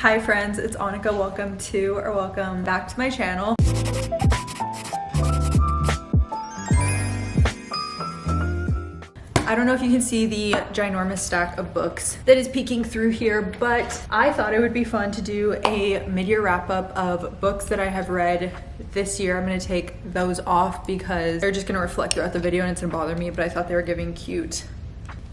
Hi friends, it's Annika. Welcome back to my channel. I don't know if you can see the ginormous stack of books that is peeking through here, but I thought it would be fun to do a mid-year wrap-up of books that I have read this year. I'm gonna take those off because they're just gonna reflect throughout the video and it's gonna bother me, but I thought they were giving cute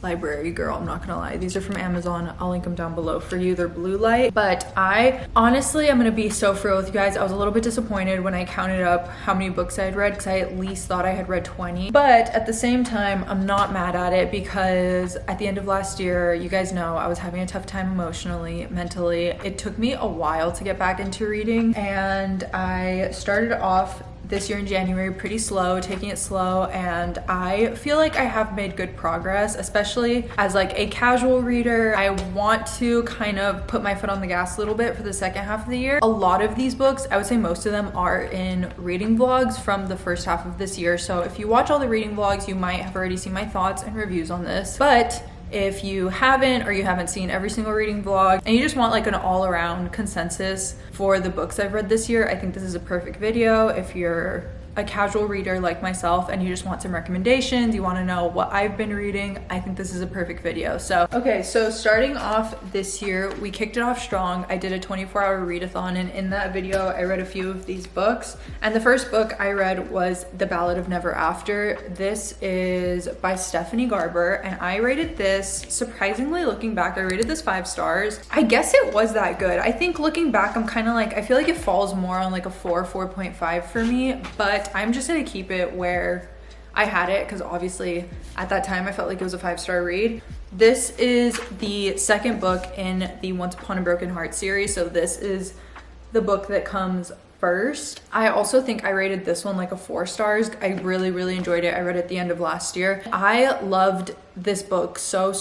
library girl, I'm not gonna lie. These are from Amazon. I'll link them down below for you. They're blue light. But I honestly, I'm gonna be so for real with you guys. I was a little bit disappointed when I counted up how many books I had read because I at least thought I had read 20. But at the same time, I'm not mad at it because at the end of last year, you guys know I was having a tough time emotionally, mentally. It took me a while to get back into reading, and I started off this year in January pretty slow, taking it slow, and I feel like I have made good progress, especially as like a casual reader. I want to kind of put my foot on the gas a little bit for the second half of the year. A lot of these books, I would say most of them are in reading vlogs from the first half of this year. So if you watch all the reading vlogs, you might have already seen my thoughts and reviews on this. But if you haven't, or you haven't seen every single reading vlog and you just want like an all-around consensus for the books I've read this year, I think this is a perfect video. If you're a casual reader like myself and you just want some recommendations, you want to know what I've been reading, I think this is a perfect video. So okay, so starting off this year, we kicked it off strong. I did a 24-hour readathon, and in that video I read a few of these books, and the first book I read was The Ballad of Never After. This is by Stephanie Garber, and I rated this, surprisingly looking back, I rated this 5 stars. I guess it was that good. I think looking back, I'm kind of like, I feel like it falls more on like a 4.5 for me, but I'm just gonna keep it where I had it because obviously at that time I felt like it was a 5-star read. This is the second book in the Once Upon a Broken Heart series, so this is the book that comes first. I also think I rated this one like a 4 stars. I really enjoyed it. I read it at the end of last year. I loved this book so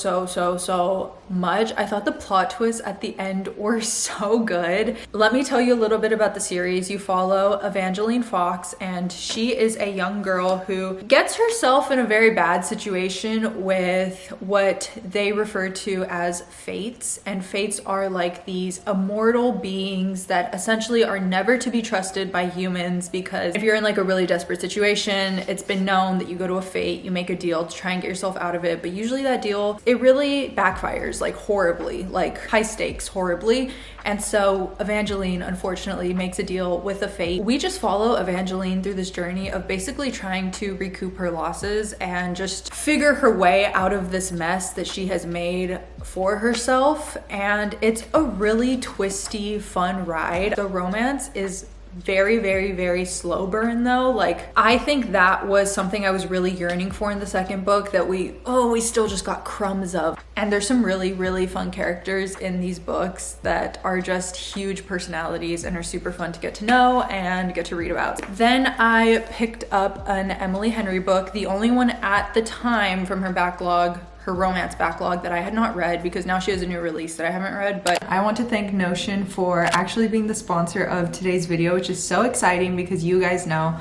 much. I thought the plot twists at the end were so good. Let me tell you a little bit about the series. You follow Evangeline Fox, and she is a young girl who gets herself in a very bad situation with what they refer to as fates. And fates are like these immortal beings that essentially are never to be trusted by humans, because if you're in like a really desperate situation, it's been known that you go to a fate, you make a deal to try and get yourself out of it, but usually that deal, it really backfires like horribly, like high stakes horribly. And so Evangeline unfortunately makes a deal with a fate. We just follow Evangeline through this journey of basically trying to recoup her losses and just figure her way out of this mess that she has made for herself. And it's a really twisty, fun ride. The romance is very slow burn though. Like, I think that was something I was really yearning for in the second book that we still just got crumbs of. And there's some really fun characters in these books that are just huge personalities and are super fun to get to know and get to read about. Then I picked up an Emily Henry book, the only one at the time from her backlog, her romance backlog, that I had not read, because now she has a new release that I haven't read. But I want to thank Notion for actually being the sponsor of today's video, which is so exciting because you guys know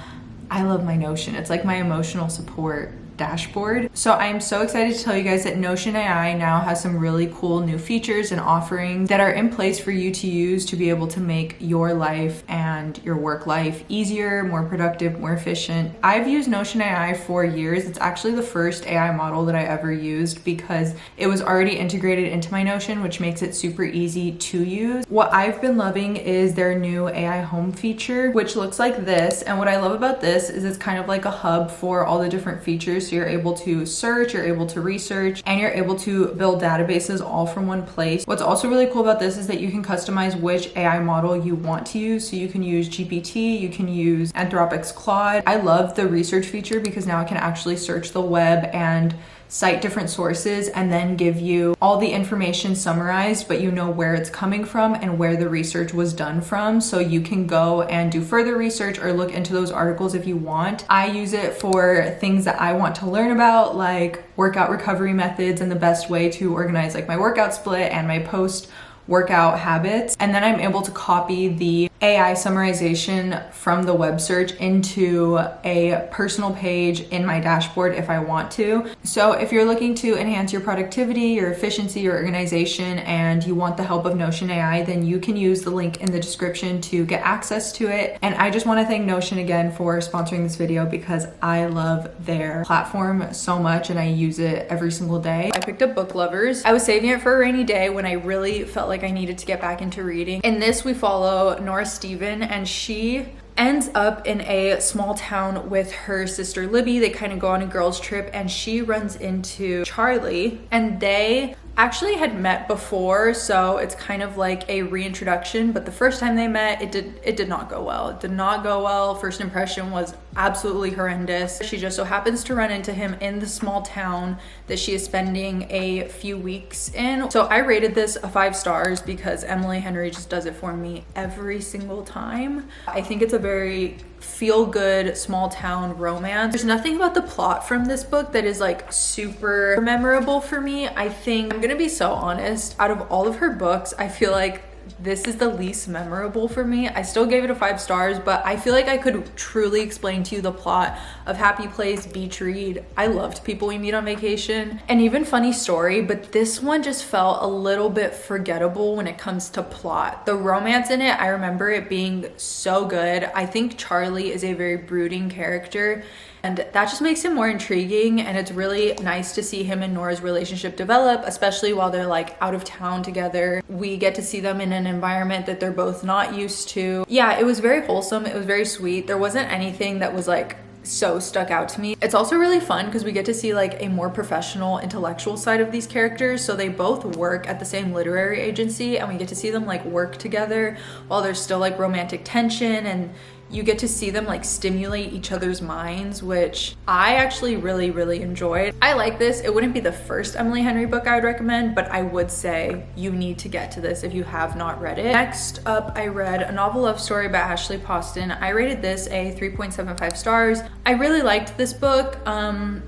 I love my Notion. It's like my emotional support dashboard. So I am so excited to tell you guys that Notion AI now has some really cool new features and offerings that are in place for you to use to be able to make your life and your work life easier, more productive, more efficient. I've used Notion AI for years. It's actually the first AI model that I ever used because it was already integrated into my Notion, which makes it super easy to use. What I've been loving is their new AI home feature, which looks like this. And what I love about this is it's kind of like a hub for all the different features. So you're able to search, you're able to research, and you're able to build databases all from one place. What's also really cool about this is that you can customize which AI model you want to use. So you can use GPT, you can use Anthropic's Claude. I love the research feature because now I can actually search the web and cite different sources and then give you all the information summarized, but you know where it's coming from and where the research was done from. So you can go and do further research or look into those articles if you want. I use it for things that I want to learn about, like workout recovery methods and the best way to organize like my workout split and my post workout habits. And then I'm able to copy the AI summarization from the web search into a personal page in my dashboard if I want to. So if you're looking to enhance your productivity, your efficiency, your organization, and you want the help of Notion AI, then you can use the link in the description to get access to it. And I just want to thank Notion again for sponsoring this video because I love their platform so much and I use it every single day. I picked up Book Lovers. I was saving it for a rainy day when I really felt like I needed to get back into reading. In this, we follow Nora Steven, and she ends up in a small town with her sister Libby. They kind of go on a girls trip and she runs into Charlie, and they actually had met before, so it's kind of like a reintroduction, but the first time they met, it did not go well. It did not go well. First impression was absolutely horrendous. She just so happens to run into him in the small town that she is spending a few weeks in. So I rated this a 5 stars because Emily Henry just does it for me every single time. I think it's a very feel-good small town romance. There's nothing about the plot from this book that is like super memorable for me. I think, I'm gonna be so honest, out of all of her books, I feel like this is the least memorable for me. I still gave it a 5 stars, but I feel like I could truly explain to you the plot of Happy Place, Beach Read. I loved People We Meet on Vacation, and even Funny Story, but this one just felt a little bit forgettable when it comes to plot. The romance in it, I remember it being so good. I think Charlie is a very brooding character, and that just makes him more intriguing, and it's really nice to see him and Nora's relationship develop, especially while they're like out of town together. We get to see them in an environment that they're both not used to. Yeah, it was very wholesome. It was very sweet. There wasn't anything that was like so stuck out to me. It's also really fun because we get to see like a more professional intellectual side of these characters. So they both work at the same literary agency, and we get to see them like work together while there's still like romantic tension, and you get to see them like stimulate each other's minds, which I actually really enjoyed. I like this. It wouldn't be the first Emily Henry book I would recommend, but I would say you need to get to this if you have not read it. Next up, I read A Novel Love Story by Ashley Poston. I rated this a 3.75 stars. I really liked this book.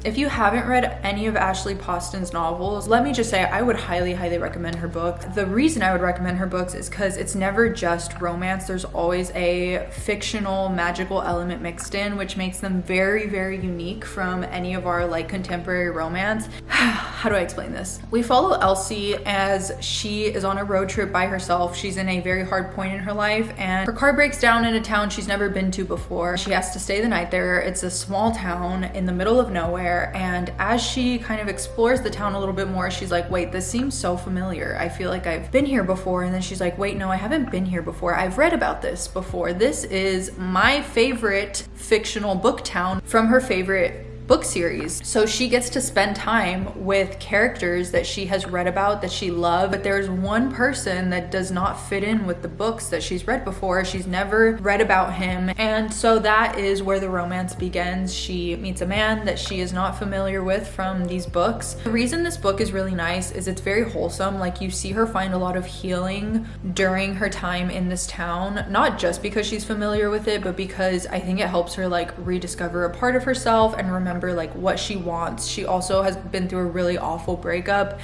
If you haven't read any of Ashley Poston's novels, let me just say I would highly recommend her book. The reason I would recommend her books is because it's never just romance. There's always a fictional magical element mixed in, which makes them very unique from any of our like contemporary romance. How do I explain this? We follow Elsie as she is on a road trip by herself. She's in a very hard point in her life, and her car breaks down in a town she's never been to before. She has to stay the night there. It's a small town in the middle of nowhere, and as she kind of explores the town a little bit more, she's like, wait, this seems so familiar. I feel like I've been here before. And then she's like, wait, no, I haven't been here before. I've read about this before. This is my favorite fictional book town from her favorite book series. So she gets to spend time with characters that she has read about, that she loved, but there's one person that does not fit in with the books that she's read before. She's never read about him, and so that is where the romance begins. She meets a man that she is not familiar with from these books. The reason this book is really nice is it's very wholesome. Like, you see her find a lot of healing during her time in this town, not just because she's familiar with it, but because I think it helps her like rediscover a part of herself and remember like what she wants. She also has been through a really awful breakup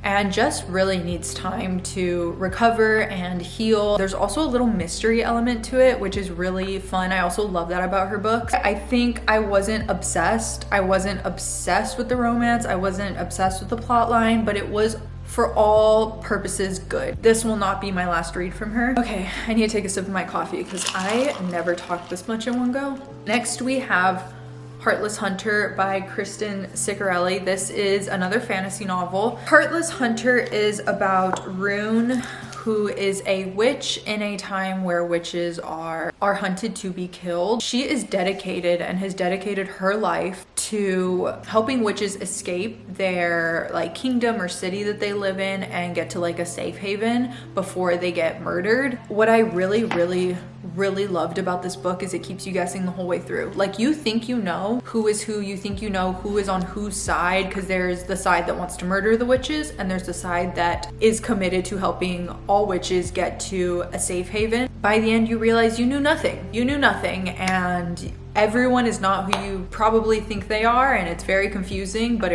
and just really needs time to recover and heal. There's also a little mystery element to it, which is really fun. I also love that about her books. I think I wasn't obsessed. I wasn't obsessed with the romance. I wasn't obsessed with the plot line, but it was for all purposes good. This will not be my last read from her. Okay, I need to take a sip of my coffee because I never talked this much in one go. Next we have Heartless Hunter by Kristen Ciccarelli. This is another fantasy novel. Heartless Hunter is about Rune, who is a witch in a time where witches are hunted to be killed. She is dedicated and has dedicated her life to helping witches escape their like kingdom or city that they live in and get to like a safe haven before they get murdered. What I really loved about this book is it keeps you guessing the whole way through. Like, you think you know who is who, you think you know who is on whose side, because there's the side that wants to murder the witches and there's the side that is committed to helping all witches get to a safe haven. By the end you realize you knew nothing, and everyone is not who you probably think they are, and it's very confusing, but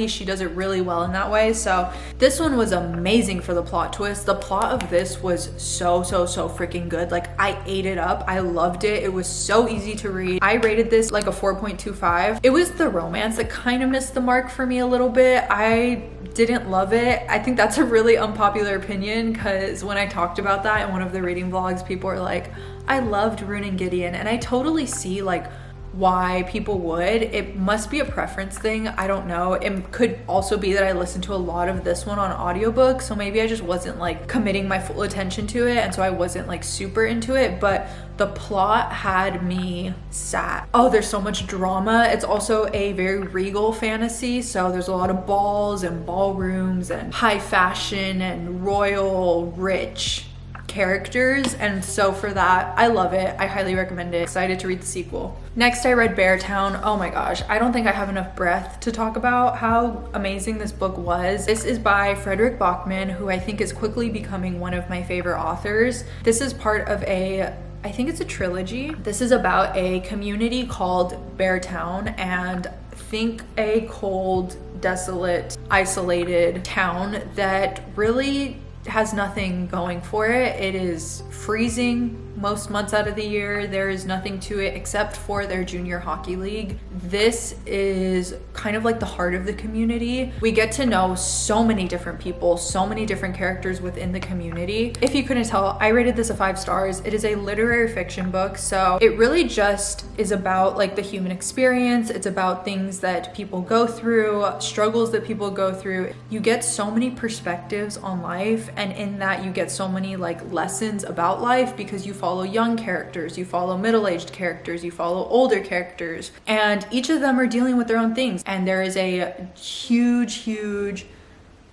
she does it really well in that way. So this one was amazing for the plot twist. The plot of this was so freaking good. Like, I ate it up. I loved it. It was so easy to read. I rated this like a 4.25. It was the romance that kind of missed the mark for me a little bit. I didn't love it. I think that's a really unpopular opinion, because when I talked about that in one of the reading vlogs, people were like, I loved Rune and Gideon, and I totally see like why people would. It must be a preference thing. I don't know. It could also be that I listened to a lot of this one on audiobook, so maybe I just wasn't like committing my full attention to it, and so I wasn't like super into it, but the plot had me sad. Oh, there's so much drama. It's also a very regal fantasy, so there's a lot of balls and ballrooms and high fashion and royal rich characters, and so for that, I love it. I highly recommend it. Excited to read the sequel. Next, I read Beartown. Oh my gosh, I don't think I have enough breath to talk about how amazing this book was. This is by Frederick Bachman, who I think is quickly becoming one of my favorite authors. This is part of I think it's a trilogy. This is about a community called Beartown, and think a cold, desolate, isolated town that really has nothing going for it. It is freezing most months out of the year. There is nothing to it except for their junior hockey league. This is kind of like the heart of the community. We get to know so many different people, so many different characters within the community. If you couldn't tell, I rated this a 5 stars. It is a literary fiction book, so it really just is about like the human experience. It's about things that people go through, struggles that people go through. You get so many perspectives on life, and in that you get so many like lessons about life, because you follow young characters, you follow middle-aged characters, you follow older characters, and each of them are dealing with their own things. And there is a huge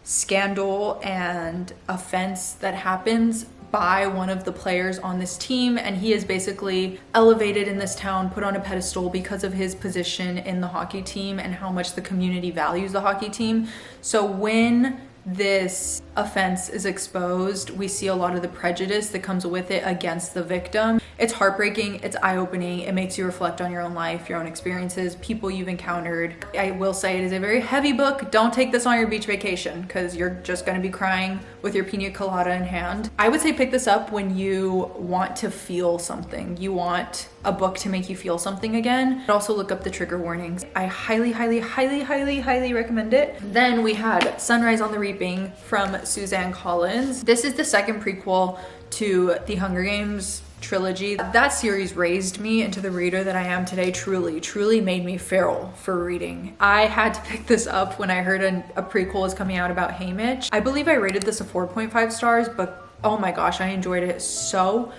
scandal and offense that happens by one of the players on this team, and he is basically elevated in this town, put on a pedestal because of his position in the hockey team and how much the community values the hockey team. So when this offense is exposed, we see a lot of the prejudice that comes with it against the victim. It's heartbreaking, it's eye-opening, it makes you reflect on your own life, your own experiences, people you've encountered. I will say it is a very heavy book. Don't take this on your beach vacation, because you're just going to be crying with your pina colada in hand. I would say pick this up when you want to feel something. You want a book to make you feel something again. But also look up the trigger warnings. I highly recommend it. Then we had Sunrise on the Reaping from Suzanne Collins. This is the second prequel to the Hunger Games trilogy. That series raised me into the reader that I am today. Truly made me feral for reading. I had to pick this up when I heard a prequel was coming out about Haymitch. I believe I rated this a 4.5 stars, but oh my gosh, I enjoyed it so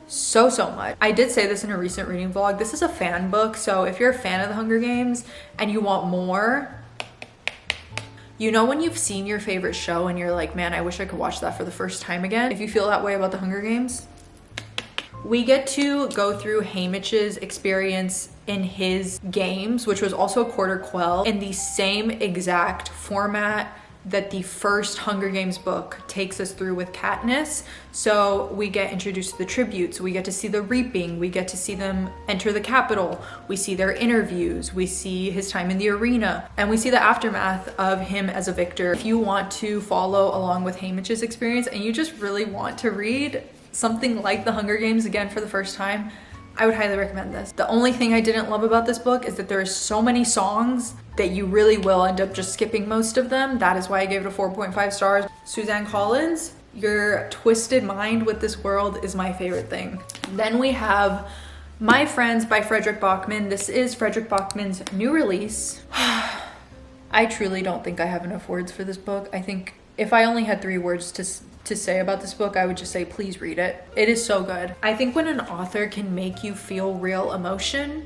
much. I did say this in a recent reading vlog. This is a fan book, so if you're a fan of the Hunger Games and you want more, you know when you've seen your favorite show and you're like, man, I wish I could watch that for the first time again? If you feel that way about the Hunger Games, we get to go through Haymitch's experience in his games, which was also a quarter quell, in the same exact format that the first Hunger Games book takes us through with Katniss. So we get introduced to the tributes, we get to see the reaping, we get to see them enter the Capitol, we see their interviews, we see his time in the arena, and we see the aftermath of him as a victor. If you want to follow along with Haymitch's experience and you just really want to read something like the Hunger Games again for the first time, I would highly recommend this. The only thing I didn't love about this book is that there are so many songs that you really will end up just skipping most of them. That is why I gave it a 4.5 stars. Suzanne Collins, your twisted mind with this world is my favorite thing. Then we have My Friends by Frederick Bachman. This is Frederick Bachman's new release. I truly don't think I have enough words for this book. I think if I only had 3 words to say about this book, I would just say, please read it. It is so good. I think when an author can make you feel real emotion,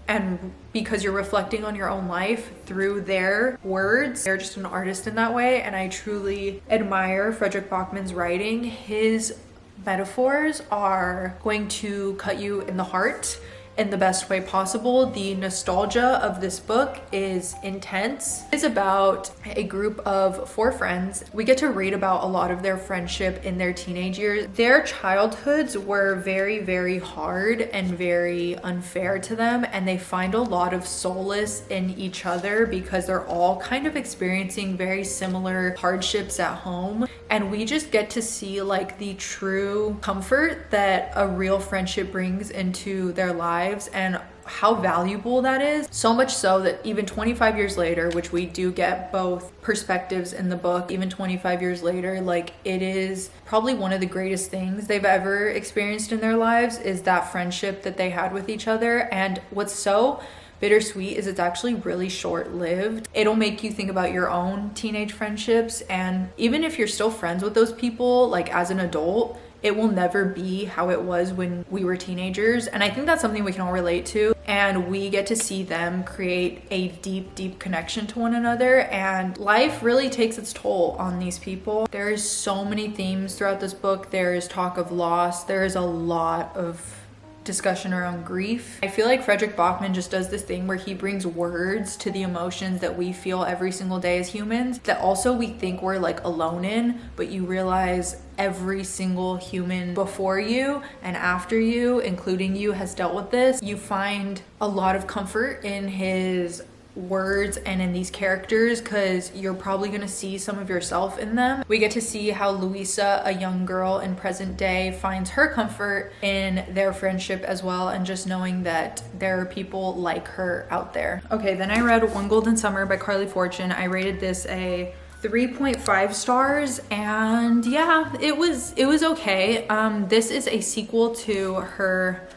and because you're reflecting on your own life through their words, they're just an artist in that way. And I truly admire Frederick Bachman's writing. His metaphors are going to cut you in the heart, in the best way possible. The nostalgia of this book is intense. It's about a group of 4 friends. We get to read about a lot of their friendship in their teenage years. Their childhoods were very, very hard and very unfair to them, and they find a lot of solace in each other because they're all kind of experiencing very similar hardships at home. And we just get to see like the true comfort that a real friendship brings into their lives and how valuable that is. So much so that even 25 years later, which we do get both perspectives in the book, even 25 years later, like it is probably one of the greatest things they've ever experienced in their lives is that friendship that they had with each other. And what's so bittersweet is it's actually really short-lived. It'll make you think about your own teenage friendships, and even if you're still friends with those people like as an adult, it will never be how it was when we were teenagers. And I think that's something we can all relate to, and we get to see them create a deep connection to one another, and life really takes its toll on these people. There's so many themes throughout this book. There is talk of loss. There is a lot of discussion around grief. I feel like Frederick Bachman just does this thing where he brings words to the emotions that we feel every single day as humans that also we think we're like alone in, but you realize every single human before you and after you, including you, has dealt with this. You find a lot of comfort in his words and in these characters because you're probably going to see some of yourself in them. We get to see how Louisa, a young girl in present day, finds her comfort in their friendship as well, and just knowing that there are people like her out there. Okay, then I read One Golden Summer by Carly Fortune. I rated this a 3.5 stars, and yeah, it was okay. This is a sequel to her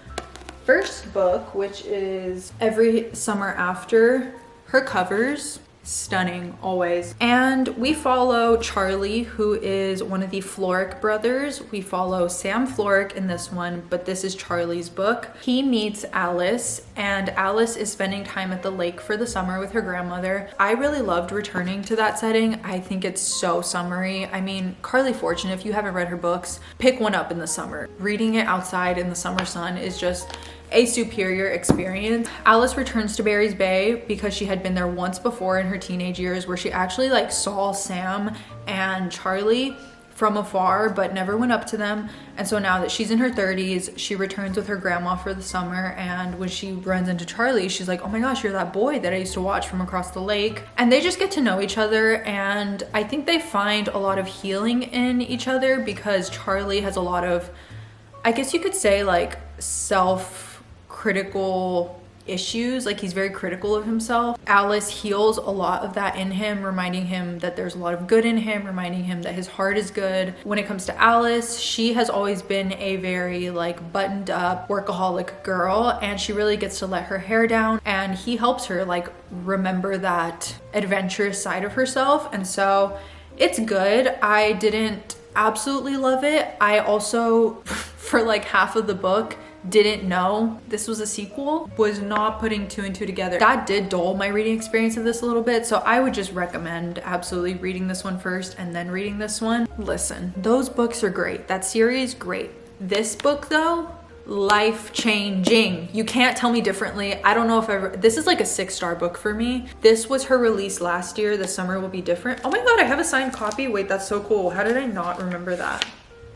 first book, which is Every Summer After. Her covers, stunning always. And we follow Charlie, who is one of the Florrick brothers. We follow Sam Florrick in this one, but this is Charlie's book. He meets Alice, and Alice is spending time at the lake for the summer with her grandmother. I really loved returning to that setting. I think it's so summery. I mean, Carly Fortune, if you haven't read her books, pick one up in the summer. Reading it outside in the summer sun is just a superior experience. Alice returns to Barry's Bay because she had been there once before in her teenage years, where she actually like saw Sam and Charlie from afar but never went up to them. And so now that she's in her 30s, she returns with her grandma for the summer, and when she runs into Charlie, she's like, oh my gosh, you're that boy that I used to watch from across the lake. And they just get to know each other, and I think they find a lot of healing in each other because Charlie has a lot of, I guess you could say, like self-critical issues. Like, he's very critical of himself. Alice heals a lot of that in him, reminding him that there's a lot of good in him, reminding him that his heart is good. When it comes to Alice, she has always been a very like buttoned up workaholic girl, and she really gets to let her hair down, and he helps her like remember that adventurous side of herself. And so it's good. I didn't absolutely love it. I also for like half of the book didn't know this was a sequel, was not putting 2 and 2 together. That did dull my reading experience of this a little bit, so I would just recommend absolutely reading this one first and then reading this one. Listen, those books are great. That series, great. This book though, life-changing. You can't tell me differently. I don't know if this is like a 6-star book for me. This was her release last year. The summer will be different. Oh my god, I have a signed copy. Wait, that's so cool. How did I not remember that?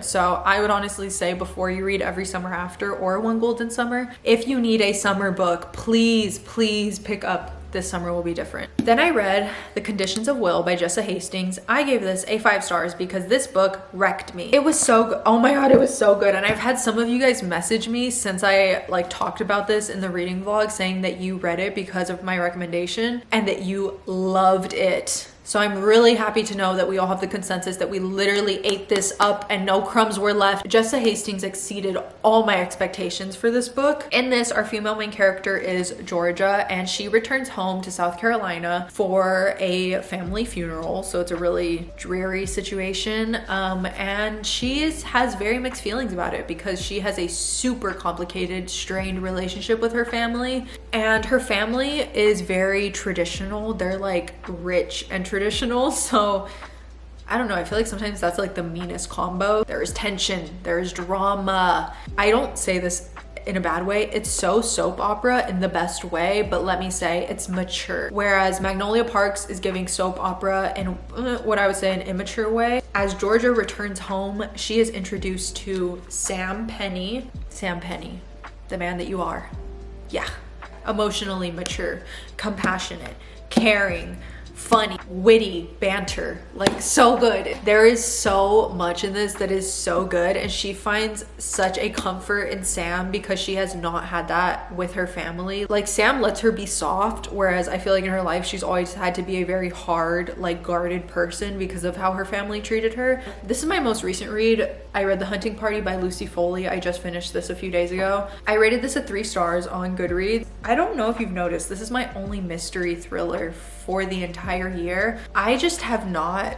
So I would honestly say, before you read Every Summer After or One Golden Summer, if you need a summer book, please pick up This Summer Will Be Different. Then I read The Conditions of Will by Jessa Hastings. I gave this a 5 stars because this book wrecked me. It was so good. Oh my god, it was so good. And I've had some of you guys message me since I like talked about this in the reading vlog, saying that you read it because of my recommendation and that you loved it. So I'm really happy to know that we all have the consensus that we literally ate this up and no crumbs were left. Jessa Hastings exceeded all my expectations for this book. In this, our female main character is Georgia, and she returns home to South Carolina for a family funeral. So it's a really dreary situation. And she has very mixed feelings about it because she has a super complicated, strained relationship with her family. And her family is very traditional. They're like rich and traditional, so I don't know, I feel like sometimes that's like the meanest combo. There is tension, there is drama. I don't say this in a bad way. It's so soap opera in the best way, but let me say it's mature. Whereas Magnolia Parks is giving soap opera in what I would say an immature way. As Georgia returns home, she is introduced to Sam Penny, the man that you are. Yeah, emotionally mature, compassionate, caring, funny, witty banter, like so good. There is so much in this that is so good, and she finds such a comfort in Sam because she has not had that with her family. Like Sam lets her be soft, whereas I feel like in her life she's always had to be a very hard, like guarded person because of how her family treated her. This is my most recent read. I read The Hunting Party by Lucy Foley. I just finished this a few days ago. I rated this at 3 stars on Goodreads. I don't know if you've noticed, this is my only mystery thriller for the entire year. I just have not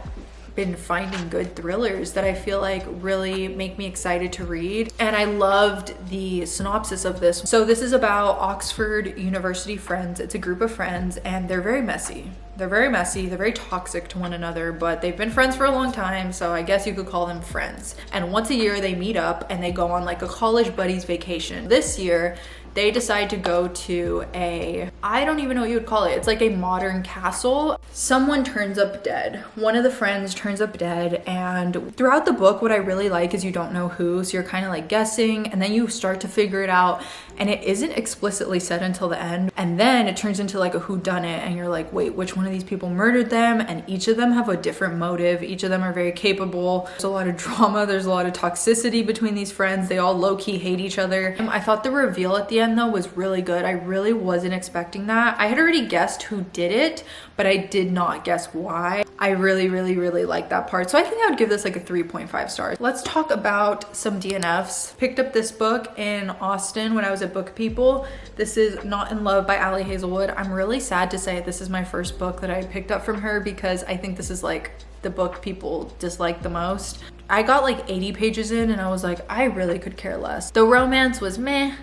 been finding good thrillers that I feel like really make me excited to read. And I loved the synopsis of this. So this is about Oxford University friends. It's a group of friends and they're very messy. They're very toxic to one another, but they've been friends for a long time, so I guess you could call them friends. And once a year they meet up and they go on like a college buddies vacation. This year, they decide to go to I don't even know what you would call it. It's like a modern castle. Someone turns up dead. One of the friends turns up dead, and throughout the book, what I really like is you don't know who, so you're kind of like guessing, and then you start to figure it out, and it isn't explicitly said until the end. And then it turns into like a whodunit, and you're like, wait, which one of these people murdered them? And each of them have a different motive. Each of them are very capable. There's a lot of drama. There's a lot of toxicity between these friends. They all low-key hate each other. I thought the reveal at the end though was really good. I really wasn't expecting that. I had already guessed who did it, but I did not guess why. I really liked that part. So I think I would give this like a 3.5 stars. Let's talk about some DNFs. Picked up this book in Austin when I was at Book People. This is Not in Love by Allie Hazelwood. I'm really sad to say this is my first book that I picked up from her because I think this is like the book people dislike the most. I got like 80 pages in and I was like, I really could care less. The romance was meh.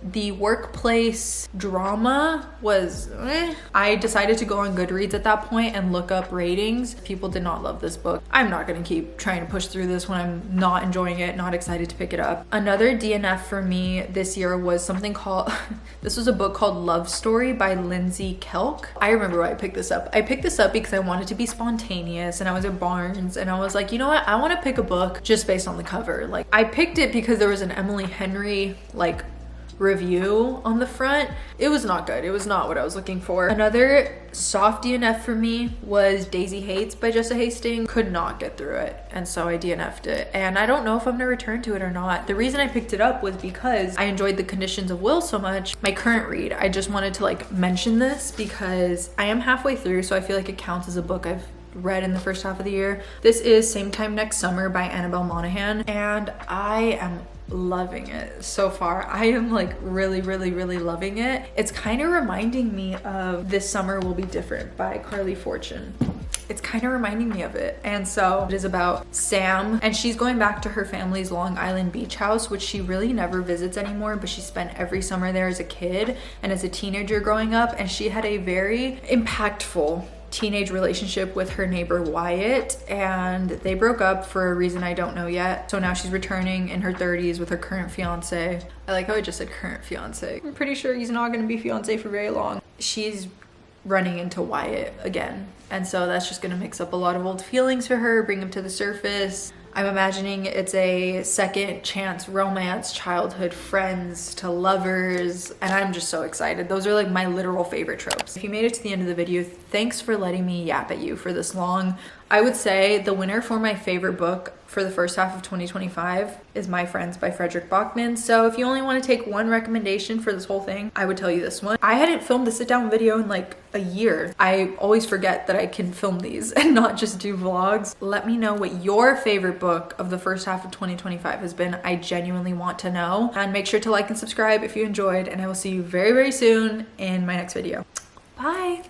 The workplace drama was I decided to go on Goodreads at that point and look up ratings. People did not love this book. I'm not gonna keep trying to push through this when I'm not enjoying it, not excited to pick it up. Another DNF for me this year was something called, this was a book called Love Story by Lindsay Kelk. I remember why I picked this up. I picked this up because I wanted to be spontaneous and I was at Barnes and I was like, you know what? I wanna pick a book just based on the cover. Like I picked it because there was an Emily Henry like review on the front. It was not good. It was not what I was looking for. Another soft DNF for me was Daisy Hates by Jessa Hastings. Could not get through it, and so I DNF'd it. And I don't know if I'm gonna return to it or not. The reason I picked it up was because I enjoyed The Conditions of Will so much. My current read, I just wanted to like mention this because I am halfway through, so I feel like it counts as a book I've read in the first half of the year. This is Same Time Next Summer by Annabelle Monaghan, and I am loving it so far. I am like really loving it. It's kind of reminding me of This Summer Will Be Different by Carly Fortune. It's kind of reminding me of it. And so it is about Sam, and she's going back to her family's Long Island beach house, which she really never visits anymore, but she spent every summer there as a kid and as a teenager growing up, and she had a very impactful teenage relationship with her neighbor Wyatt, and they broke up for a reason I don't know yet. So now she's returning in her 30s with her current fiance. I like how I just said current fiance. I'm pretty sure he's not gonna be fiance for very long. She's running into Wyatt again, and so that's just gonna mix up a lot of old feelings for her, bring him to the surface. I'm imagining it's a second chance romance, childhood friends to lovers, and I'm just so excited. Those are like my literal favorite tropes. If you made it to the end of the video, thanks for letting me yap at you for this long. I would say the winner for my favorite book for the first half of 2025 is My Friends by Frederick Bachman. So if you only want to take one recommendation for this whole thing, I would tell you this one. I hadn't filmed a sit down video in like a year. I always forget that I can film these and not just do vlogs. Let me know what your favorite book of the first half of 2025 has been. I genuinely want to know. And make sure to like and subscribe if you enjoyed, and I will see you very soon in my next video. Bye.